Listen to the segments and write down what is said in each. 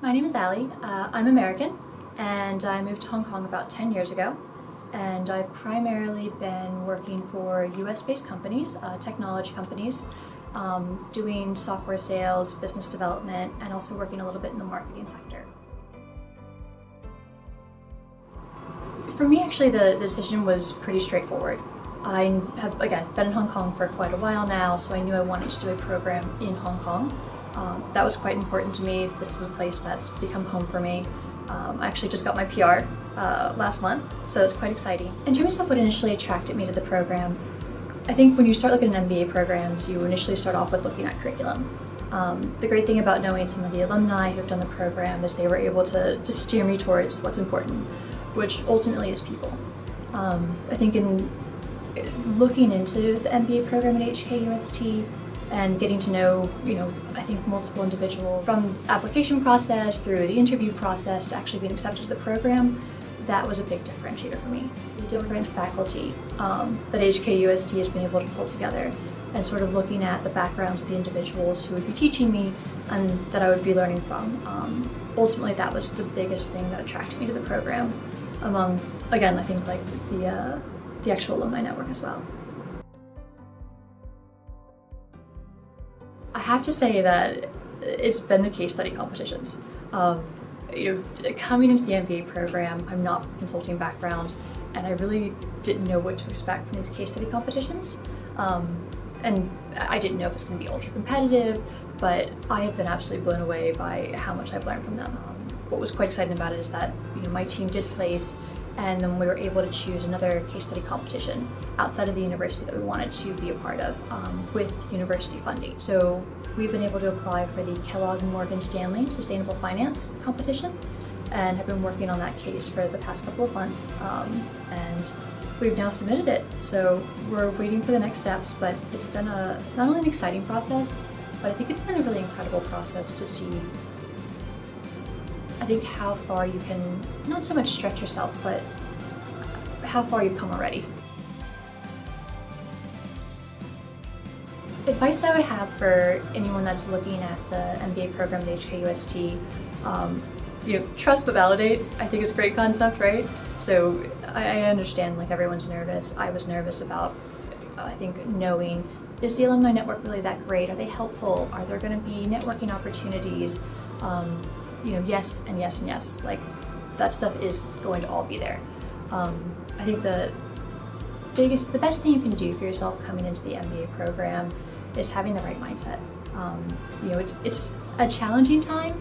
My name is Ali. I'm American, and I moved to Hong Kong about 10 years ago. And I've primarily been working for US-based companies, technology companies, doing software sales, business development, and also working a little bit in the marketing sector. For me, actually, the decision was pretty straightforward. I have, again, been in Hong Kong for quite a while now, so I knew I wanted to do a program in Hong Kong. That was quite important to me. This is a place that's become home for me. I actually just got my PR last month, so it's quite exciting. In terms of what initially attracted me to the program, I think when you start looking at MBA programs, you initially start off with looking at curriculum. The great thing about knowing some of the alumni who've done the program is they were able to steer me towards what's important, which ultimately is people. I think in looking into the MBA program at HKUST and getting to know, I think multiple individuals from application process through the interview process to actually being accepted to the program, that was a big differentiator for me. The different faculty that HKUST has been able to pull together and sort of looking at the backgrounds of the individuals who would be teaching me and that I would be learning from. Ultimately, that was the biggest thing that attracted me to the program among, again, I think like the actual alumni network as well. I have to say that it's been the case study competitions. Coming into the MBA program, I'm not from a consulting background, and I really didn't know what to expect from these case study competitions. And I didn't know if it's going to be ultra competitive, but I have been absolutely blown away by how much I've learned from them. What was quite exciting about it is that my team did place, and then we were able to choose another case study competition outside of the university that we wanted to be a part of with university funding. So we've been able to apply for the Kellogg Morgan Stanley Sustainable Finance competition and have been working on that case for the past couple of months, and we've now submitted it. So we're waiting for the next steps, but it's been not only an exciting process, but I think it's been a really incredible process to see how far you can, not so much stretch yourself, but how far you've come already. Advice that I would have for anyone that's looking at the MBA program at HKUST, trust but validate, I think is a great concept, right? So I understand like everyone's nervous. I was nervous about, knowing, is the alumni network really that great? Are they helpful? Are there going to be networking opportunities? Yes and yes and yes. Like, that stuff is going to all be there. I think the best thing you can do for yourself coming into the MBA program is having the right mindset. It's a challenging time.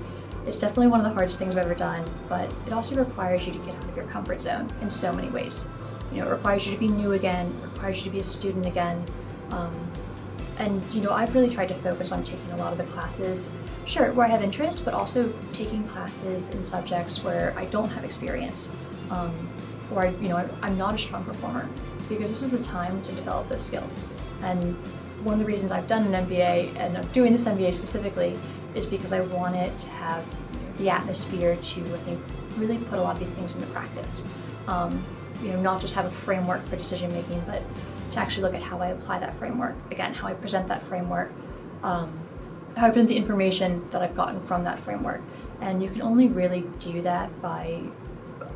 It's definitely one of the hardest things I've ever done, but it also requires you to get out of your comfort zone in so many ways. It requires you to be new again, it requires you to be a student again. I've really tried to focus on taking a lot of the classes, sure, where I have interest, but also taking classes in subjects where I don't have experience, or I'm not a strong performer, because this is the time to develop those skills. And one of the reasons I've done an MBA, and I'm doing this MBA specifically, is because I wanted to have the atmosphere to, really put a lot of these things into practice. Not just have a framework for decision making, but to actually look at how I apply that framework, again, how I present that framework, how I present the information that I've gotten from that framework. And you can only really do that by,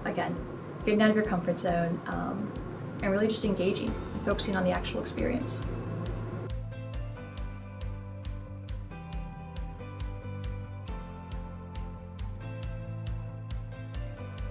again, getting out of your comfort zone and really just engaging and focusing on the actual experience.